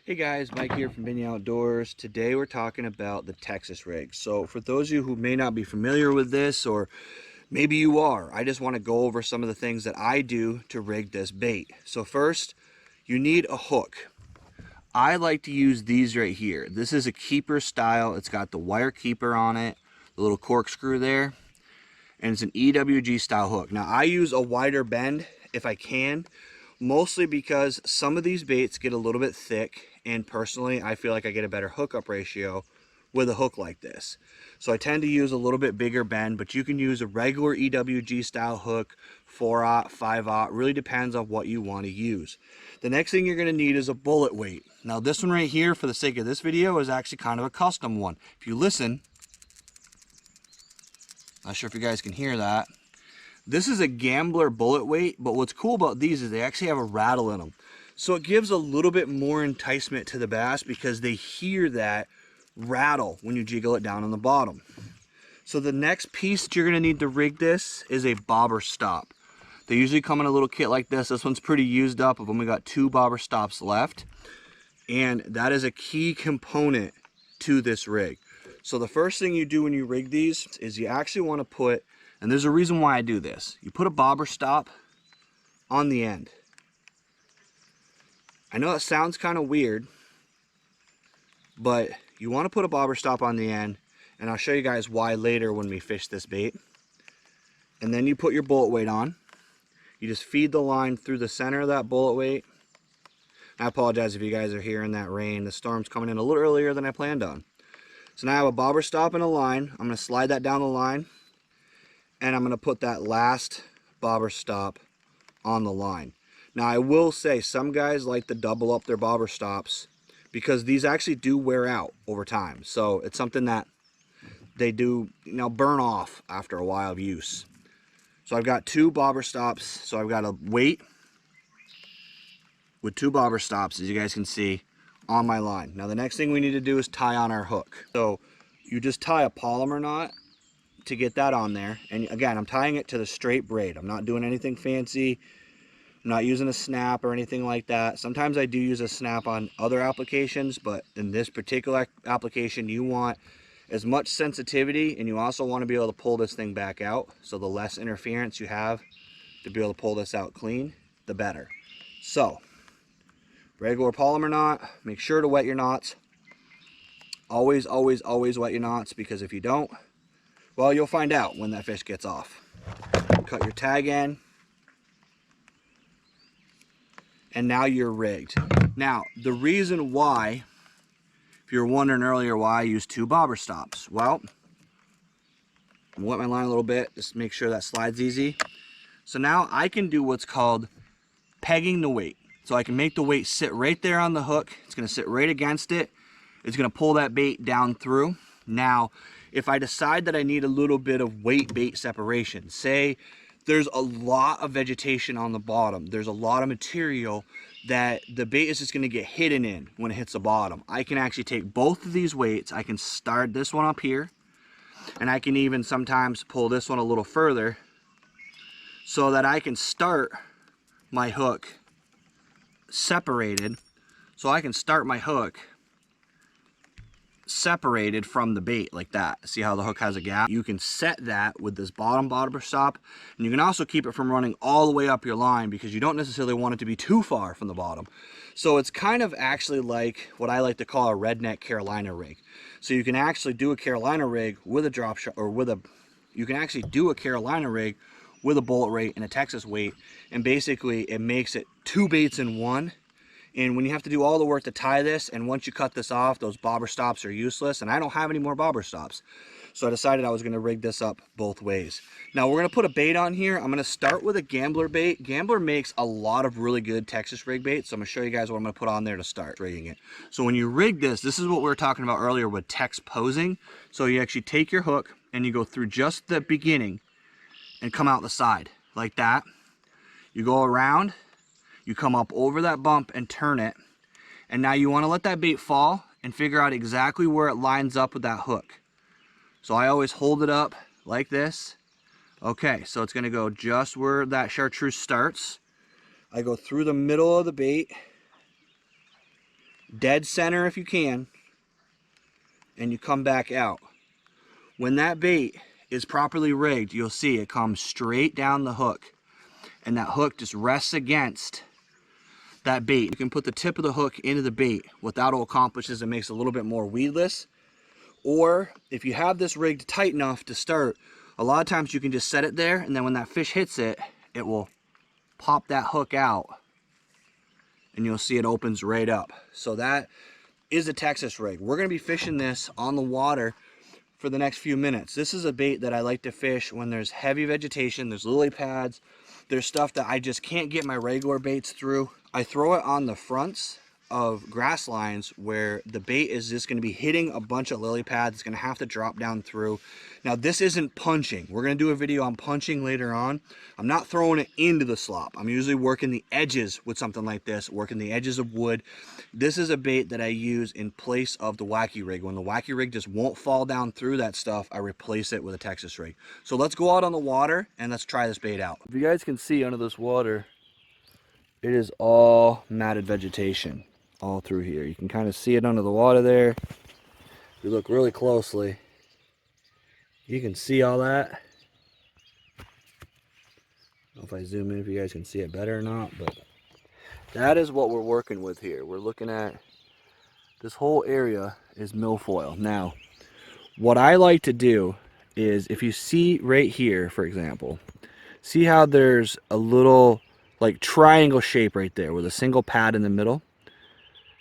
Hey guys, Mike here from Vinny Outdoors. Today we're talking about the Texas rig. So for those of you who may not be familiar with this, or maybe you are, I just want to go over some of the things that I do to rig this bait. So first, you need a hook. I like to use these right here. This is a keeper style. It's got the wire keeper on it, the little corkscrew there, and it's an EWG style hook. Now I use a wider bend if I can, mostly because some of these baits get a little bit thick, and personally I feel like I get a better hookup ratio with a hook like this. So I tend to use a little bit bigger bend, but you can use a regular EWG style hook, 4/0, 5/0, really depends on what you want to use. The next thing you're going to need is a bullet weight. Now this one right here, for the sake of this video, is actually kind of a custom one. If you listen, not sure if you guys can hear that. This is a Gambler bullet weight, but what's cool about these is they actually have a rattle in them. So it gives a little bit more enticement to the bass because they hear that rattle when you jiggle it down on the bottom. So the next piece that you're gonna need to rig this is a bobber stop. They usually come in a little kit like this. This one's pretty used up. I've only got 2 bobber stops left. And that is a key component to this rig. So the first thing you do when you rig these is you actually wanna put, and there's a reason why I do this. You put a bobber stop on the end. I know that sounds kind of weird, but you want to put a bobber stop on the end, and I'll show you guys why later when we fish this bait. And then you put your bullet weight on. You just feed the line through the center of that bullet weight. I apologize if you guys are hearing that rain. The storm's coming in a little earlier than I planned on. So now I have a bobber stop and a line. I'm going to slide that down the line, and I'm going to put that last bobber stop on the line. Now I will say some guys like to double up their bobber stops because these actually do wear out over time. So it's something that they do, burn off after a while of use. So I've got 2 bobber stops. So I've got a weight with 2 bobber stops, as you guys can see, on my line. Now the next thing we need to do is tie on our hook. So you just tie a polymer knot to get that on there. And again, I'm tying it to the straight braid. I'm not doing anything fancy. I'm not using a snap or anything like that. Sometimes I do use a snap on other applications, but in this particular application, you want as much sensitivity, and you also want to be able to pull this thing back out. So the less interference you have to be able to pull this out clean, the better. So regular polymer knot, make sure to wet your knots. Always, always, always wet your knots, because if you don't, well, you'll find out when that fish gets off. Cut your tag in, and now you're rigged. Now, the reason why, if you were wondering earlier why I use 2 bobber stops, well, I'm gonna wet my line a little bit, just make sure that slides easy. So now I can do what's called pegging the weight. So I can make the weight sit right there on the hook. It's gonna sit right against it. It's gonna pull that bait down through. Now, if I decide that I need a little bit of weight bait separation, say there's a lot of vegetation on the bottom, there's a lot of material that the bait is just going to get hidden in when it hits the bottom, I can actually take both of these weights. I can start this one up here, and I can even sometimes pull this one a little further so that I can start my hook separated. So I can start my hook separated from the bait like that. See how the hook has a gap? You can set that with this bottom bobber stop, and you can also keep it from running all the way up your line because you don't necessarily want it to be too far from the bottom. So it's kind of actually like what I like to call a redneck Carolina rig. So you can actually do a Carolina rig with a drop shot, or you can actually do a Carolina rig with a bullet weight and a Texas weight, and basically it makes it 2 baits in one. And when you have to do all the work to tie this, and once you cut this off, those bobber stops are useless, and I don't have any more bobber stops. So I decided I was gonna rig this up both ways. Now we're gonna put a bait on here. I'm gonna start with a Gambler bait. Gambler makes a lot of really good Texas rig baits, so I'm gonna show you guys what I'm gonna put on there to start rigging it. So when you rig this is what we were talking about earlier with Tex posing. So you actually take your hook and you go through just the beginning and come out the side like that. You go around, you come up over that bump and turn it, and now you want to let that bait fall and figure out exactly where it lines up with that hook. So I always hold it up like this. Okay, so it's going to go just where that chartreuse starts. I go through the middle of the bait, dead center if you can, and you come back out. When that bait is properly rigged, you'll see it comes straight down the hook, and that hook just rests against that bait. You can put the tip of the hook into the bait. What that'll accomplish is it makes it a little bit more weedless. Or if you have this rigged tight enough to start, a lot of times you can just set it there, and then when that fish hits it, it will pop that hook out, and you'll see it opens right up. So that is a Texas rig. We're going to be fishing this on the water for the next few minutes. This is a bait that I like to fish when there's heavy vegetation, there's lily pads, there's stuff that I just can't get my regular baits through. I throw it on the fronts of grass lines where the bait is just going to be hitting a bunch of lily pads. It's going to have to drop down through. Now this isn't punching. We're going to do a video on punching later on. I'm not throwing it into the slop. I'm usually working the edges with something like this, working the edges of wood. This is a bait that I use in place of the wacky rig. When the wacky rig just won't fall down through that stuff, I replace it with a Texas rig. So let's go out on the water and let's try this bait out. If you guys can see under this water, it is all matted vegetation all through here. You can kind of see it under the water there. If you look really closely, you can see all that. I don't know if I zoom in if you guys can see it better or not, but that is what we're working with here. We're looking at this whole area is milfoil. Now, what I like to do is, if you see right here, for example, see how there's a little like triangle shape right there with a single pad in the middle?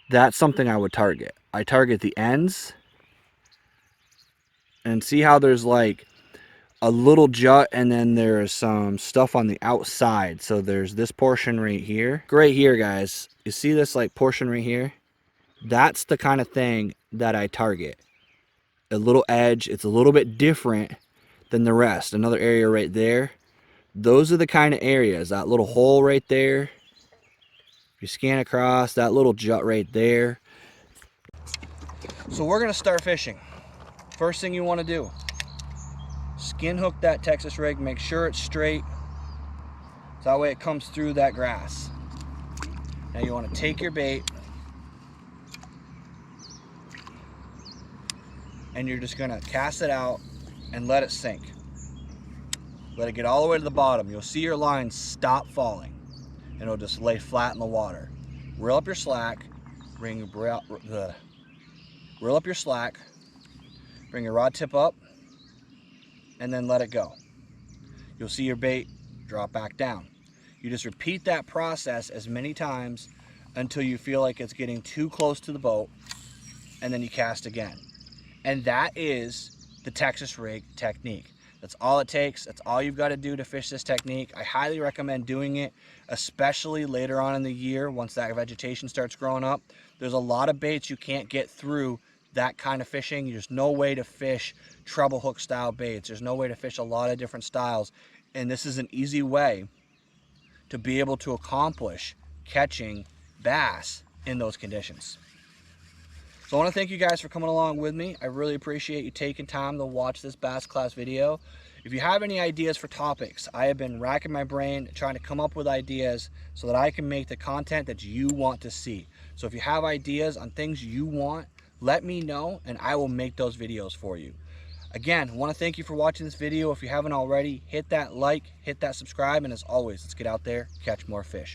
That's something I would target. I target the ends, and see how there's like a little jut, and then there's some stuff on the outside. So there's this portion right here. Right here, guys. You see this like portion right here? That's the kind of thing that I target. A little edge. It's a little bit different than the rest. Another area right there. Those are the kind of areas. That little hole right there. If you scan across, that little jut right there. So we're going to start fishing. First thing you want to do, skin hook that Texas rig, make sure it's straight, so that way it comes through that grass. Now you want to take your bait, and you're just going to cast it out and let it sink. Let it get all the way to the bottom. You'll see your line stop falling, and it'll just lay flat in the water. Reel up your slack, reel up your slack, bring your rod tip up, and then let it go. You'll see your bait drop back down. You just repeat that process as many times until you feel like it's getting too close to the boat, and then you cast again. And that is the Texas rig technique. That's all it takes. That's all you've got to do to fish this technique. I highly recommend doing it, especially later on in the year once that vegetation starts growing up. There's a lot of baits you can't get through that kind of fishing. There's no way to fish treble hook style baits. There's no way to fish a lot of different styles. And this is an easy way to be able to accomplish catching bass in those conditions. So I want to thank you guys for coming along with me. I really appreciate you taking time to watch this bass class video. If you have any ideas for topics, I have been racking my brain trying to come up with ideas so that I can make the content that you want to see. So if you have ideas on things you want, let me know and I will make those videos for you. Again, I want to thank you for watching this video. If you haven't already, hit that like, hit that subscribe, and as always, let's get out there, catch more fish.